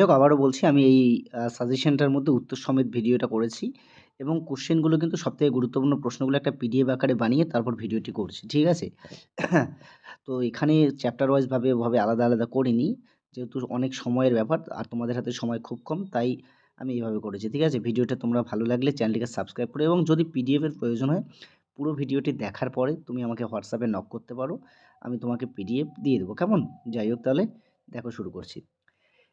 হোক, আবারও বলছি আমি এই সাজেশনটার মধ্যে উত্তর সমেত ভিডিওটা করেছি এবং কোশ্চেনগুলো কিন্তু সবথেকে গুরুত্বপূর্ণ প্রশ্নগুলো একটা পিডিএফ আকারে বানিয়ে তারপর ভিডিওটি করছি। ঠিক আছে? তো এখানে চ্যাপ্টার ওয়াইজ ভাবে আলাদা, আলাদা করিনি। যেহেতু অনেক সময়ের ব্যাপার আর তোমাদের হাতে সময় খুব কম, তাই আমি এভাবে করেছি। ঠিক আছে? ভিডিওটা তোমরা ভালো লাগলে চ্যানেলটিকে সাবস্ক্রাইব করো এবং যদি পিডিএফ এর প্রয়োজন হয়, পুরো ভিডিওটি দেখার পরে তুমি আমাকে হোয়াটসঅ্যাপে নক করতে পারো। আমি তোমাকে পিডিএফ দিয়ে দেবো। কেমন? যাই হোক, তাহলে দেখো, শুরু করছি।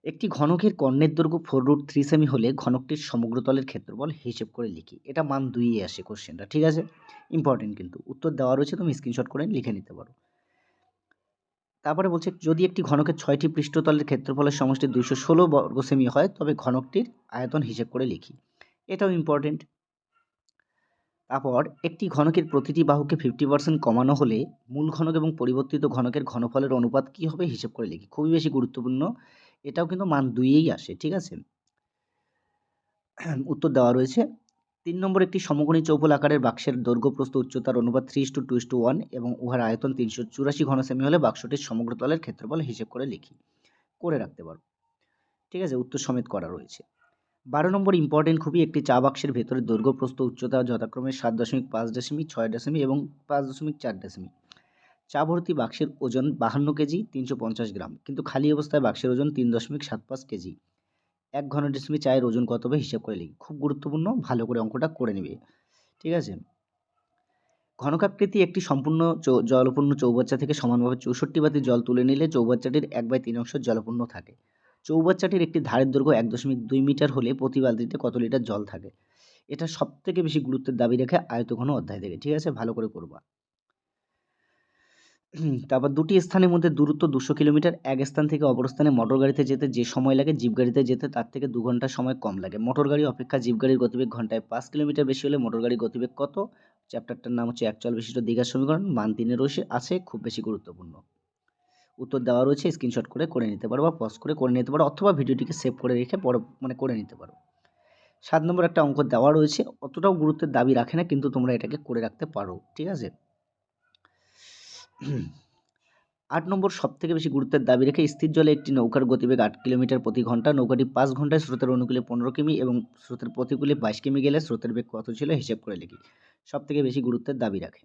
একটি ঘনকের কর্ণের দৈর্ঘ্য 4√3 সেমি হলে ঘনকটির সমগ্র তলের ক্ষেত্রফল হিসেব করে লিখি। এটা মান 2 এ আসে কোশ্চেনটা। ঠিক আছে? ইম্পর্টেন্ট কিন্তু। উত্তর দেওয়া রয়েছে, তুমি স্ক্রিনশট করে লিখে নিতে পারো। তারপরে বলছে, যদি একটি ঘনকের 6টি পৃষ্ঠতলের ক্ষেত্রফলের সমষ্টি 216 বর্গ সেমি হয় তবে ঘনকটির আয়তন হিসেব করে লিখি। এটাও ইম্পর্টেন্ট। তারপর একটি ঘনকের প্রতিটি বাহুকে 50% কমানো হলে মূল ঘনক এবং পরিবর্তিত ঘনকের ঘনফলের অনুপাত কী হবে হিসেব করে লিখি। খুবই বেশি গুরুত্বপূর্ণ। এটাও কিন্তু মান 2 এই আসে। ঠিক আছে? উত্তর দেওয়া রয়েছে। 3 নম্বর, একটি সমকোণী চৌকোল আকারের বাক্সের দৈর্ঘ্য প্রস্থ উচ্চতার অনুপাত 3:2:1 এবং উহার আয়তন 384 ঘনসেমি হলে বাক্সটির সমগ্র তলের ক্ষেত্রফল হিসেব করে লিখি। করে রাখতে পারো। ঠিক আছে? উত্তর সমেত করা রয়েছে। 12 নম্বর ইম্পর্টেন্ট খুবই, একটি চা বাক্সের ভেতরে দৈর্ঘ্য প্রস্থ উচ্চতা যথাক্রমে 7.5 দশমিক, 6 দশমিক এবং 5.4 দশমিক। চা ভর্তি বাক্সের ওজন 52 কেজি 350 গ্রাম, কিন্তু খালি অবস্থায় বাক্সের ওজন 3.75 কেজি। 1 ঘনডেসিমি চায়ের ওজন কত হবে হিসাব করে লিখি। খুব গুরুত্বপূর্ণ, ভালো করে অঙ্কটা করে নিবে। ঠিক আছে? ঘনকাকৃতি একটি সম্পূর্ণ জলপূর্ণ চৌবাচ্চা থেকে সমানভাবে 64 বাতি জল তুলে নিলে চৌবাচ্চাটির 1/3 অংশ জলপূর্ণ থাকে। চৌবাচ্চাটির একটি ধারের দৈর্ঘ্য 1.2 মিটার হলে প্রতি বালতিতে কত লিটার জল থাকে? এটা সবথেকে বেশি গুরুত্বের দাবি রাখে আয়তঘন অধ্যায় থেকে। ঠিক আছে? ভালো করে করবা। তারপর, দুটি স্থানের মধ্যে দূরত্ব 200 কিলোমিটার। এক স্থান থেকে অপর স্থানে মোটর গাড়িতে যেতে যে সময় লাগে জিপ গাড়িতে যেতে তার থেকে 2 ঘন্টা সময় কম লাগে। মোটর গাড়ি অপেক্ষা জিপ গাড়ির গতিবেগ ঘন্টায় 5 কিলোমিটার বেশি হলে মোটর গাড়ির গতিবেগ কত? চ্যাপ্টারটার নাম হচ্ছে একচল বিশিষ্ট দ্বিঘাত সমীকরণ। মান 3 এর আছে, খুব বেশি গুরুত্বপূর্ণ। উত্তর দেওয়া রয়েছে, স্ক্রিনশট করে নিতে পারো বা পজ করে নিতে পারো অথবা ভিডিওটিকে সেভ করে রেখে করে নিতে পারো। 7 নম্বর একটা অঙ্ক দেওয়া রয়েছে, অতটাও গুরুত্বের দাবি রাখে না, কিন্তু তোমরা এটাকে করে রাখতে পারো। ঠিক আছে? 8 নম্বর সবথেকে বেশি গুরুত্বের দাবি রেখে, স্থির জলে একটি নৌকার গতিবেগ 8 কিলোমিটার প্রতি ঘন্টা। নৌকাটি 5 ঘন্টায় স্রোতের অনুকূলে 15 কিমি এবং স্রোতের প্রতিকূলে 22 কিমি গেলে স্রোতের বেগ কত ছিল হিসেব করে লিখি। সবথেকে বেশি গুরুত্বের দাবি রাখে।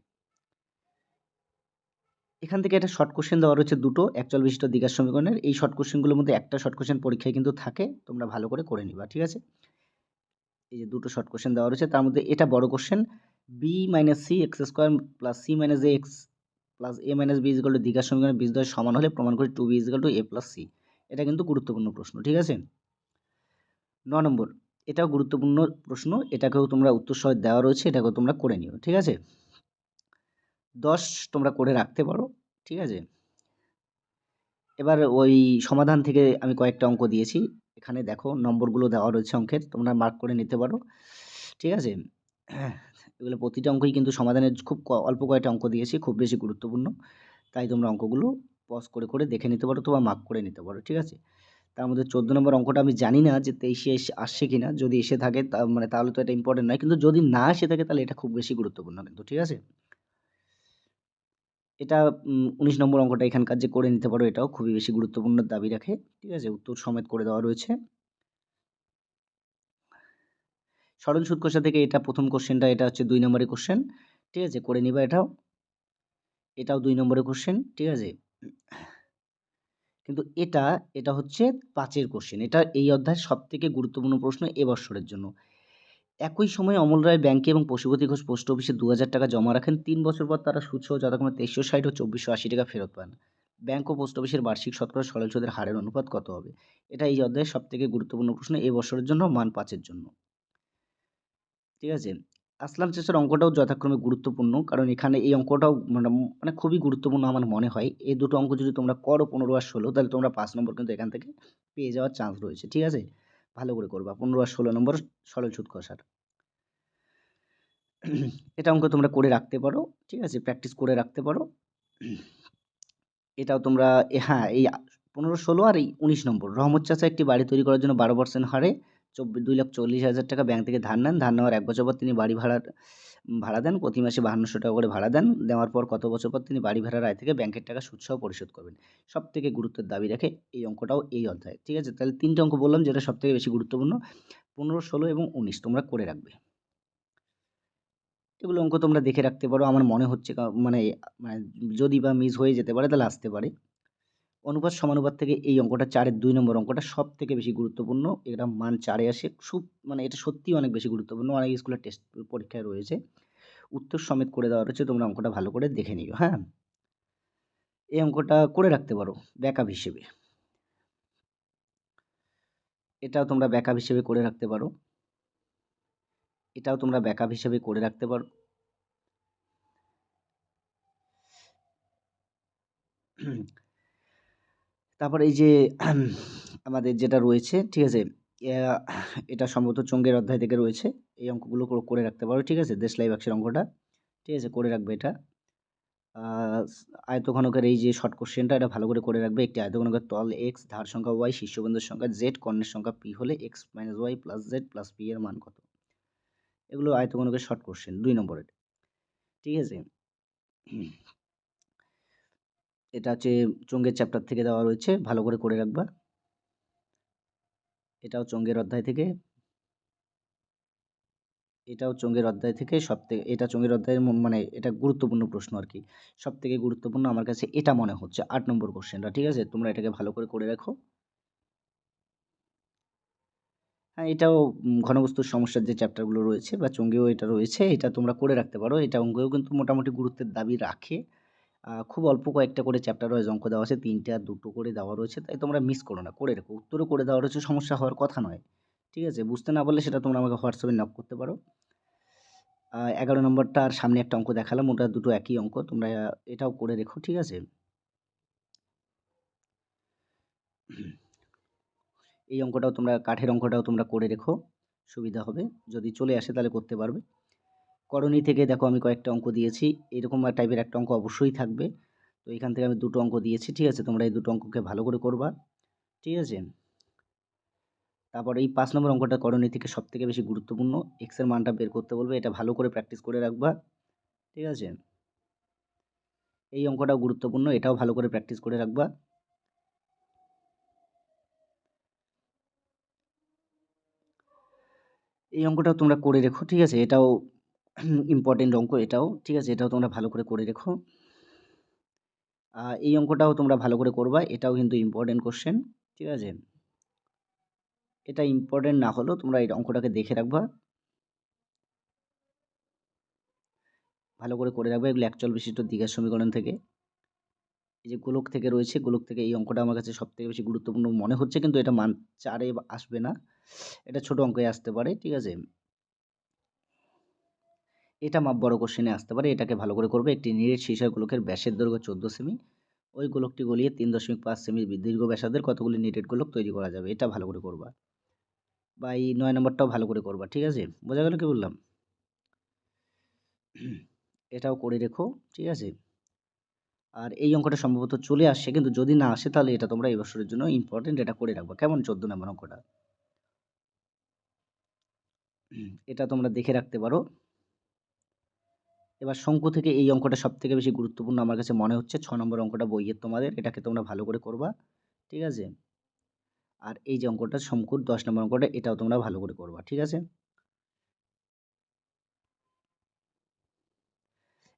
এখান থেকে একটা শর্ট কোশ্চেন দেওয়া রয়েছে দুটো একচল বিশিষ্ট দ্বিঘাত সমীকরণের। এই শর্ট কোশ্চেনগুলোর মধ্যে একটা শর্ট কোশ্চেন পরীক্ষায় কিন্তু থাকে, তোমরা ভালো করে নিবা। ঠিক আছে? এই যে দুটো শর্ট কোশ্চেন দেওয়া রয়েছে, তার মধ্যে এটা বড় question. B minus c x square plus c minus a x plus a minus b equal to দ্বিঘাত সমীকরণের বীজদ্বয় সমান হলে প্রমাণ করি 2b equal to a plus c. এটা কিন্তু গুরুত্বপূর্ণ প্রশ্ন। ঠিক আছে? 9 নম্বর, এটাও গুরুত্বপূর্ণ প্রশ্ন, এটাকেও তোমরা উত্তর সহ দেওয়া রয়েছে, এটাকেও তোমরা করে নিও। ঠিক আছে? 10 তোমরা করে রাখতে পারো। ঠিক আছে? এবার ওই সমাধান থেকে আমি কয়েকটা অঙ্ক দিয়েছি, এখানে দেখো নম্বরগুলো দেওয়া রয়েছে অঙ্কের, তোমরা মার্ক করে নিতে পারো। ঠিক আছে? এগুলো প্রতিটা অঙ্কই কিন্তু সমাধানের খুব অল্প কয়েকটা অঙ্ক দিয়েছি, খুব বেশি গুরুত্বপূর্ণ, তাই তোমরা অঙ্কগুলো পজ করে দেখে নিতে পারো অথবা মার্ক করে নিতে পারো। ঠিক আছে? তার মধ্যে 14 নম্বর অঙ্কটা আমি জানি না যে 23 আসছে কিনা, যদি এসে থাকে তাহলে তো এটা ইম্পর্টেন্ট নয়, কিন্তু যদি না এসে থাকে তাহলে এটা খুব বেশি গুরুত্বপূর্ণ কিন্তু। ঠিক আছে? এটা 19 নম্বর অঙ্কটা এখানকার যে করে নিতে পারো, এটাও খুবই বেশি গুরুত্বপূর্ণ দাবি রাখে। ঠিক আছে? উত্তর সমেত করে দেওয়া রয়েছে। সরল সুদ কষা থেকে এটা প্রথম কোশ্চেনটা, এটা হচ্ছে 2 নম্বরের কোশ্চেন। ঠিক আছে? করে নিবা এটাও। এটাও 2 নম্বরের কোশ্চেন। ঠিক আছে? কিন্তু এটা হচ্ছে 5 এর কোশ্চেন। এটা এই অধ্যায়ের সবথেকে গুরুত্বপূর্ণ প্রশ্ন এ বৎসরের জন্য। একই সময়ে অমল রায় ব্যাংকে এবং পশুপতি ঘোষ পোস্ট অফিসে 2000 টাকা জমা রাখেন। 3 বছর পর তারা সুদসহ যথাক্রমে 2360 ও 2480 টাকা ফেরত পান। ব্যাংক ও পোস্ট অফিসের বার্ষিক শতকরা সরল সুদের হারের অনুপাত কত হবে? এটা এই অধ্যায়ের সবথেকে গুরুত্বপূর্ণ প্রশ্ন এ বছরের জন্য, মান 5 এর জন্য। ঠিক আছে? আসলাম চাচার অঙ্কটাও যথাক্রমে গুরুত্বপূর্ণ, কারণ এখানে এই অঙ্কটাও মানে খুবই গুরুত্বপূর্ণ আমার মনে হয়। এই দুটো অঙ্ক যদি তোমরা করো 15 আর 16, তাহলে তোমরা 5 নম্বর কিন্তু এখান থেকে পেয়ে যাওয়ার চান্স রয়েছে। ঠিক আছে? ভালো করে করবা 15 আর 16 নম্বর সরল সুদ কষার। এটা অঙ্ক তোমরা করে রাখতে পারো। ঠিক আছে? প্র্যাকটিস করে রাখতে পারো। এটাও তোমরা হ্যাঁ, এই 15, 16 আর এই 19 নম্বর। রহমত চাচা একটি বাড়ি তৈরি করার জন্য 12% হারে 2,40,000 টাকা ব্যাংক থেকে ধার নেন। ধার নেওয়ার ১ বছর পর তিনি বাড়ি ভাড়া দেন। প্রতি মাসে ৫২০০ টাকা করে ভাড়া দেন। দেওয়ার পর কত বছর পর তিনি বাড়ি ভাড়ার আয় থেকে ব্যাংকের টাকা সুদসহ পরিশোধ করবেন। সবথেকে গুরুত্বের দাবি রাখে এই অঙ্কটাও এই অধ্যায়ে। ঠিক আছে? তাহলে ৩ টে অঙ্ক বললাম যেটা সবথেকে বেশি গুরুত্বপূর্ণ। ১৫, ১৬ এবং ১৯ তোমরা করে রাখবে। এগুলো অঙ্ক তোমরা দেখে রাখতে পারো। আমার মনে হচ্ছে মানে মানে যদি বা মিস হয়ে যেতে পারে তাহলে আসতে পারে। অনুপাত সমানুপাত থেকে এই অঙ্কটা ৪ এর ২ নম্বর অঙ্কটা সবথেকে বেশি গুরুত্বপূর্ণ। এটা মান ৪ এ আসে। মানে এটা সত্যিই অনেক বেশি গুরুত্বপূর্ণ। অনেক স্কুলের টেস্ট পরীক্ষায় রয়েছে। উত্তর সমেত করে দেওয়া রয়েছে। তোমরা অঙ্কটা ভালো করে দেখে নিও, হ্যাঁ? এই অঙ্কটা করে রাখতে পারো ব্যাকআপ হিসেবে। এটাও তোমরা ব্যাকআপ হিসেবে করে রাখতে পারো। এটাও তোমরা ব্যাকআপ হিসেবে করে রাখতে পারো। তারপর এই যে আমাদের যেটা রয়েছে, ঠিক আছে? ইয়া এটা সম্ভবত চঙ্গের অধ্যায় থেকে রয়েছে। এই অঙ্কগুলো করে রাখতে পারো, ঠিক আছে? দেশলাই বাক্সের অঙ্কটা, ঠিক আছে? করে রাখবে এটা। আ আয়তঘনকের এই যে শর্ট কোয়েশ্চেনটা এটা ভালো করে রাখবে। একটি আয়তঘনকের তল x, ধার সংখ্যা y, শীর্ষবিন্দুর সংখ্যা z, কর্ণের সংখ্যা p হলে x - y + z + p এর মান কত? এগুলো আয়তঘনকের শর্ট কোয়েশ্চেন ২ নম্বরের। ঠিক আছে? এটা হচ্ছে চঙ্গের চ্যাপ্টার থেকে দেওয়া রয়েছে। ভালো করে রাখবা। এটাও চঙ্গের অধ্যায় থেকে। এটাও চঙ্গের অধ্যায় থেকে এটা চঙ্গের অধ্যায়ের মানে এটা গুরুত্বপূর্ণ প্রশ্ন আরকি। সবথেকে গুরুত্বপূর্ণ আমার কাছে এটা মনে হচ্ছে ৮ নম্বর কোয়েশ্চেনটা। ঠিক আছে? তোমরা এটাকে ভালো করে রাখো। হ্যাঁ, এটাও ঘনবস্তুর সমস্যার যে চ্যাপ্টারগুলো রয়েছে বা চঙ্গেও এটা রয়েছে, এটা তোমরা করে রাখতে পারো। এটা অঙ্কেও কিন্তু মোটামুটি গুরুত্বের দাবি রাখে। খুব অল্প কয়েকটা করে চ্যাপ্টার ওয়াইজ অঙ্ক দেওয়া আছে। ৩ টে আর ২ টো করে দেওয়া রয়েছে। তাই তোমরা মিস করো না, করে রেখো। উত্তরও করে দেওয়া রয়েছে, সমস্যা হওয়ার কথা নয়। ঠিক আছে? বুঝতে না পারলে সেটা তোমরা আমাকে হোয়াটসঅ্যাপে নক করতে পারো। ১১ নম্বরটা আর সামনে একটা অঙ্ক দেখালাম, ওটা দুটো একই অঙ্ক। তোমরা এটাও করে রেখো, ঠিক আছে? এই অঙ্কটাও তোমরা কাঠের অঙ্কটাও তোমরা করে রেখো, সুবিধা হবে। যদি চলে আসে তাহলে করতে পারবে। করণী থেকে দেখো আমি কয়েকটা অঙ্ক দিয়েছি। এরকম টাইপের একটা অঙ্ক অবশ্যই থাকবে। তো এখান থেকে আমি ২ টো অঙ্ক দিয়েছি, ঠিক আছে? তোমরা এই ২ টো অঙ্ককে ভালো করে করবা, ঠিক আছে? তারপর এই ৫ নম্বর অঙ্কটা করণী থেকে সবথেকে বেশি গুরুত্বপূর্ণ। x এর মানটা বের করতে বলবে। এটা ভালো করে প্র্যাকটিস করে রাখবা, ঠিক আছে? এই অঙ্কটাও গুরুত্বপূর্ণ। এটাও ভালো করে প্র্যাকটিস করে রাখবা। এই অঙ্কটাও তোমরা করে রেখো, ঠিক আছে? এটাও ইম্পোর্টেন্ট অঙ্ক এটাও, ঠিক আছে? এটাও তোমরা ভালো করে রেখো। এই অঙ্কটাও তোমরা ভালো করে করবা। এটাও কিন্তু ইম্পোর্টেন্ট কোয়েশ্চেন, ঠিক আছে? এটা ইম্পোর্টেন্ট না হলেও তোমরা এই অঙ্কটাকে দেখে রাখবা। ভালো করে রাখবা। এগুলো একচল বিশিষ্ট দ্বিঘাত সমীকরণ থেকে। এই যে গোলক থেকে রয়েছে, গোলক থেকে এই অঙ্কটা আমার কাছে সবথেকে বেশি গুরুত্বপূর্ণ মনে হচ্ছে, কিন্তু এটা মান ৪ এ আসবে না। এটা ছোট অঙ্কে আসতে পারে, ঠিক আছে? এটা মাপ বড় কোশ্চেনে আসতে পারে। এটাকে ভালো করে করবে। একটি নিরেট সীসার গোলকের ব্যাসের দৈর্ঘ্য ১৪ সেমি। ওই গোলকটি গলিয়ে ৩.৫ সেমি দীর্ঘ ব্যাসার্ধের কতগুলি নিরেট গোলক তৈরি করা যাবে? এটা ভালো করে করবা। বা এই ৯ নম্বরটাও ভালো করে করবা, ঠিক আছে? বোঝা গেল কি বললাম? এটাও করে রেখো, ঠিক আছে? আর এই অঙ্কটা সম্ভবত চলে আসছে, কিন্তু যদি না আসে তাহলে এটা তোমরা এই বছরের জন্য ইম্পোর্টেন্ট, এটা করে রাখবা। কেমন? ১৪ নম্বর অঙ্কটা। এটা তোমরা দেখে রাখতে পারো। এবার শঙ্কু থেকে এই অঙ্কটা সবথেকে বেশি গুরুত্বপূর্ণ আমার কাছে মনে হচ্ছে। ৬ নম্বর অঙ্কটা বইয়ের তোমাদের। এটাকে তোমরা ভালো করে করবা, ঠিক আছে? আর এই যে অঙ্কটা শঙ্কুর ১০ নম্বর অঙ্কটা, এটাও তোমরা ভালো করে করবা, ঠিক আছে?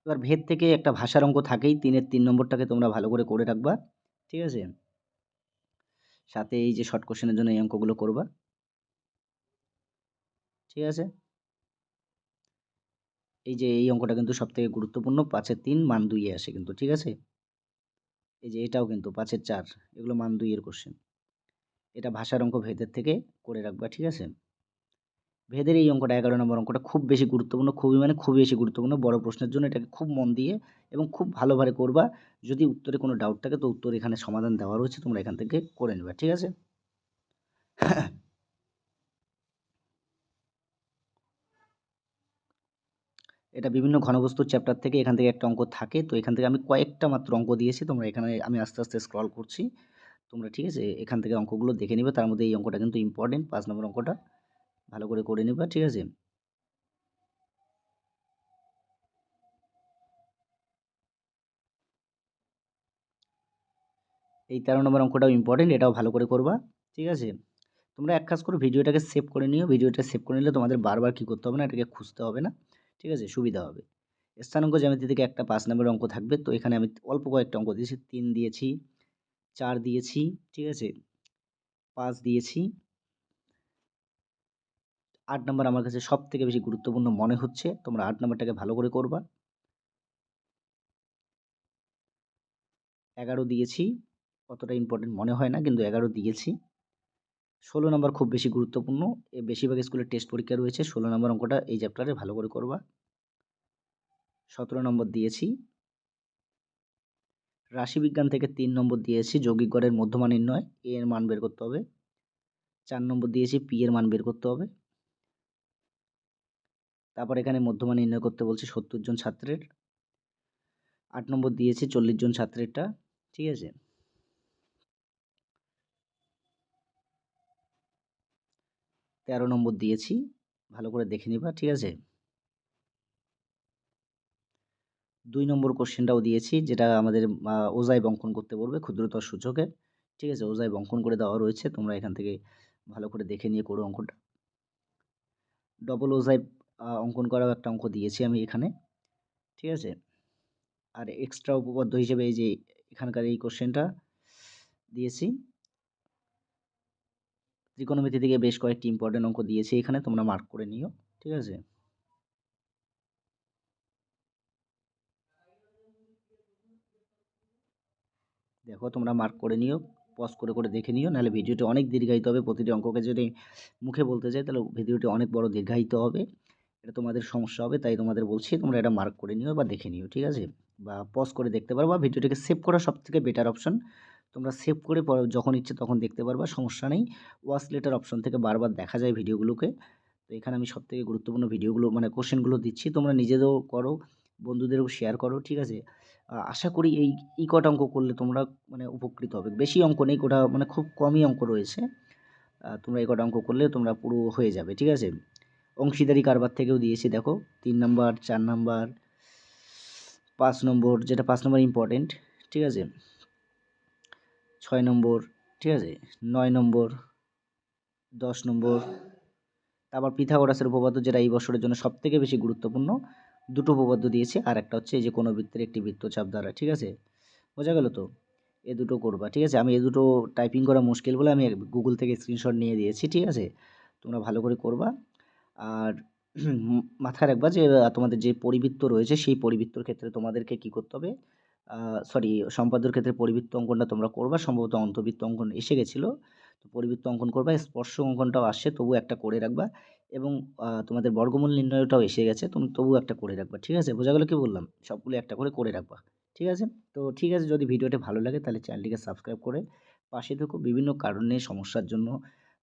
এবার ভেদ থেকে একটা ভাষার অঙ্ক থাকেই। ৩ এর ৩ নম্বরটাকে তোমরা ভালো করে রাখবা, ঠিক আছে? সাথে এই যে শর্ট কোয়েশ্চেন এর জন্য এই অঙ্কগুলো করবা, ঠিক আছে? এই যে এই অঙ্কটা কিন্তু সবথেকে গুরুত্বপূর্ণ। ৫ এর ৩ মান ২ এ আসে কিন্তু, ঠিক আছে? এই যে এটাও কিন্তু ৫ এর ৪, এগুলো মান ২ এর কোশ্চেন। এটা ভাষার অঙ্ক ভেদের থেকে করে রাখবা, ঠিক আছে? ভেদের এই অঙ্কটা ১১ নম্বর অঙ্কটা খুব বেশি গুরুত্বপূর্ণ, খুবই মানে খুবই বেশি গুরুত্বপূর্ণ। বড় প্রশ্নের জন্য এটাকে খুব মন দিয়ে এবং খুব ভালোভাবে করবা। যদি উত্তরে কোনো ডাউট থাকে তো উত্তর এখানে সমাধান দেওয়া রয়েছে, তোমরা এখান থেকে করে নিবা, ঠিক আছে? এটা বিভিন্ন ঘনবস্তুর চ্যাপ্টার থেকে এখান থেকে একটা অঙ্ক থাকে। তো এখান থেকে আমি কয়েকটা মাত্র অঙ্ক দিয়েছি। তোমরা এখানে আমি আস্তে স্ক্রল করছি। তোমরা, ঠিক আছে? এখান থেকে অঙ্কগুলো দেখে নিবে। তার মধ্যে এই অঙ্কটা কিন্তু ইম্পোর্টেন্ট, ৫ নম্বর অঙ্কটা। ভালো করে করে নিবা, ঠিক আছে? এই 13 নম্বর অঙ্কটাও ইম্পর্টেন্ট, এটাও ভালো করে করবা, ঠিক আছে? তোমরা এক কাজ করো, ভিডিওটাকে সেভ করে নিও। ভিডিওটা সেভ করে নিলে তোমাদের বারবার কী করতে হবে না, এটাকে খুঁজতে হবে না, ঠিক আছে? সুবিধা হবে। স্থানাঙ্ক জ্যামিতি থেকে একটা 5 নম্বরের অঙ্ক থাকবে। তো এখানে আমি অল্প কয়েকটা অঙ্ক দিয়েছি। 3 দিয়েছি, 4 দিয়েছি, ঠিক আছে? 5 দিয়েছি। 8 নাম্বার আমার কাছে সবথেকে বেশি গুরুত্বপূর্ণ মনে হচ্ছে। তোমরা 8 নাম্বারটাকে ভালো করে করবা। 11 দিয়েছি। অতটা ইম্পর্টেন্ট মনে হয় না, কিন্তু 11 দিয়েছি। 16 নাম্বার খুব বেশি গুরুত্বপূর্ণ। বেশিরভাগ স্কুলের টেস্ট পরীক্ষা রয়েছে। 16 নাম্বার অঙ্কটা এই চ্যাপ্টারে ভালো করে করবা। 17 নম্বর দিয়েছি। রাশিবিজ্ঞান থেকে 3 নম্বর দিয়েছি। যৌগিক গড়ের মধ্যমান নির্ণয়। a এর মান বের করতে হবে। 4 নম্বর দিয়েছি, p এর মান বের করতে হবে। তারপর এখানে মধ্যমান নির্ণয় করতে বলছে 70 জন ছাত্রের। 8 নম্বর দিয়েছি 40 জন ছাত্রেরটা, ঠিক আছে? 13 নম্বর দিয়েছি। ভালো করে দেখে নিবা, ঠিক আছে? 2 নম্বর কোশ্চেনটাও দিয়েছি, যেটা আমাদের ওজায় বঙ্কন করতে বলবে ক্ষুদ্রতর সূচকে, ঠিক আছে? ওজায় বঙ্কন করে দেওয়া রয়েছে। তোমরা এখান থেকে ভালো করে দেখে নিয়ে করো অঙ্কটা। ডবল ওজায় অঙ্কন করাও একটা অঙ্ক দিয়েছি আমি এখানে, ঠিক আছে? আর এক্সট্রা উপপাদ্য হিসেবে এই যে এখানকার এই কোশ্চেনটা দিয়েছি। ত্রিকোণমিতি থেকে বেশ কয়েকটি ইম্পর্টেন্ট অঙ্ক দিয়েছি এখানে, তোমরা মার্ক করে নিও, ঠিক আছে? দেখো তোমরা মার্ক করে নিও, পজ করে করে দেখে নিও, নাহলে ভিডিওটি অনেক দীর্ঘায়িত হবে। প্রতিটি অঙ্ককে যদি মুখে বলতে যাই তাহলে ভিডিওটি অনেক বড় দীর্ঘায়িত হবে। এটা তোমাদের সমস্যা হবে, তাই তোমাদের বলছি তোমরা এটা মার্ক করে নিও বা দেখে নিও, ঠিক আছে? বা পজ করে দেখতে পারো, বা ভিডিওটিকে সেভ করা সবথেকে বেটার অপশন। তোমরা সেভ করে পরে যখন ইচ্ছে তখন দেখতে পারবা, সমস্যা নেই। ওয়াচ লেটার অপশন থেকে বারবার দেখা যায় ভিডিওগুলোকে। তো এখানে আমি সবথেকে গুরুত্বপূর্ণ ভিডিওগুলো মানে কোশ্চেনগুলো দিচ্ছি, তোমরা নিজেরাও করো, বন্ধুদেরও শেয়ার করো, ঠিক আছে? আশা করি এই কটা অঙ্ক করলে তোমরা মানে উপকৃত হবে। বেশি অঙ্ক নেই, কোটা মানে খুব কমই অঙ্ক রয়েছে। তোমরা এই কটা অঙ্ক করলে তোমরা পুরো হয়ে যাবে, ঠিক আছে? অংশীদারি কারবার থেকেও দিয়েছি দেখো, 3 নাম্বার, 4 নাম্বার, 5 নম্বর, যেটা 5 নম্বর ইম্পর্টেন্ট, ঠিক আছে? 6 নম্বর, ঠিক আছে? 9 নম্বর, 10 নম্বর। তারপর পিথাগোরাসের উপপাদ্য, যেটা এই বছরের জন্য সবথেকে বেশি গুরুত্বপূর্ণ। 2টো উপপাদ্য দিয়েছি, আর একটা হচ্ছে এই যে কোনো বৃত্তের একটি বৃত্তচাপ দ্বারা, ঠিক আছে? বোঝা গেল তো? এ দুটো করবা, ঠিক আছে? আমি এ দুটো টাইপিং করা মুশকিল বলে আমি গুগল থেকে স্ক্রিনশট নিয়ে দিয়েছি, ঠিক আছে? তোমরা ভালো করে করবা। আর মাথায় রাখবা যে তোমাদের যে পরিবৃত্ত রয়েছে সেই পরিবৃত্তর ক্ষেত্রে তোমাদেরকে কি করতে হবে, সরি, সম্পাদ্যর ক্ষেত্রে পরিবৃত্ত অঙ্কনটা তোমরা করবা। সম্ভবত অন্তবৃত্ত অঙ্কন এসে গেছিলো, তো পরিবৃত্ত অঙ্কন করবা। স্পর্শ অঙ্কনটাও আসছে, তবু একটা করে রাখবা। এবং তোমাদের বর্গমূল নির্ণয়টাও এসে গেছে, তুমি তবু একটা করে রাখবা, ঠিক আছে? বোঝা গেল কি বললাম? সবগুলো একটা করে করে রাখবা, ঠিক আছে? তো ঠিক আছে, যদি ভিডিওটি ভালো লাগে তাহলে চ্যানেলটিকে সাবস্ক্রাইব করে পাশে থেকো। বিভিন্ন কারণে সমস্যার জন্য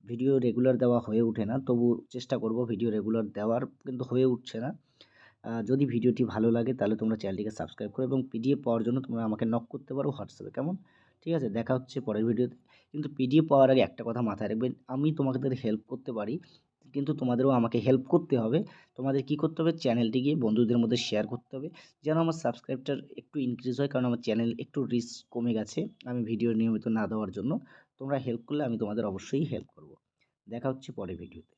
ভিডিও রেগুলার দেওয়া হয়ে ওঠে না, তবু চেষ্টা করব ভিডিও রেগুলার দেওয়ার, কিন্তু হয়ে উঠছে না। যদি ভিডিওটি ভালো লাগে তাহলে তোমরা চ্যানেলটিকে সাবস্ক্রাইব করো, এবং পিডিএফ পাওয়ার জন্য তোমরা আমাকে নক করতে পারো হোয়াটসঅ্যাপে, কেমন? ঠিক আছে, দেখা হচ্ছে পরের ভিডিওতে। কিন্তু পিডিএফ পাওয়ার আগে একটা কথা মাথায় রাখবেন, আমি তোমাদের হেল্প করতে পারি, কিন্তু তোমাদেরও আমাকে হেল্প করতে হবে। তোমাদের কি করতে হবে, চ্যানেলটি গিয়ে বন্ধুদের মধ্যে শেয়ার করতে হবে, যেন আমার সাবস্ক্রাইবটা একটু ইনক্রিজ হয়, কারণ আমার চ্যানেল একটু রিচ কমে গেছে আমি ভিডিও নিয়মিত না দেওয়ার জন্য। তোমরা হেল্প করলে আমি তোমাদের অবশ্যই হেল্প করব। দেখা হচ্ছে পরের ভিডিওতে।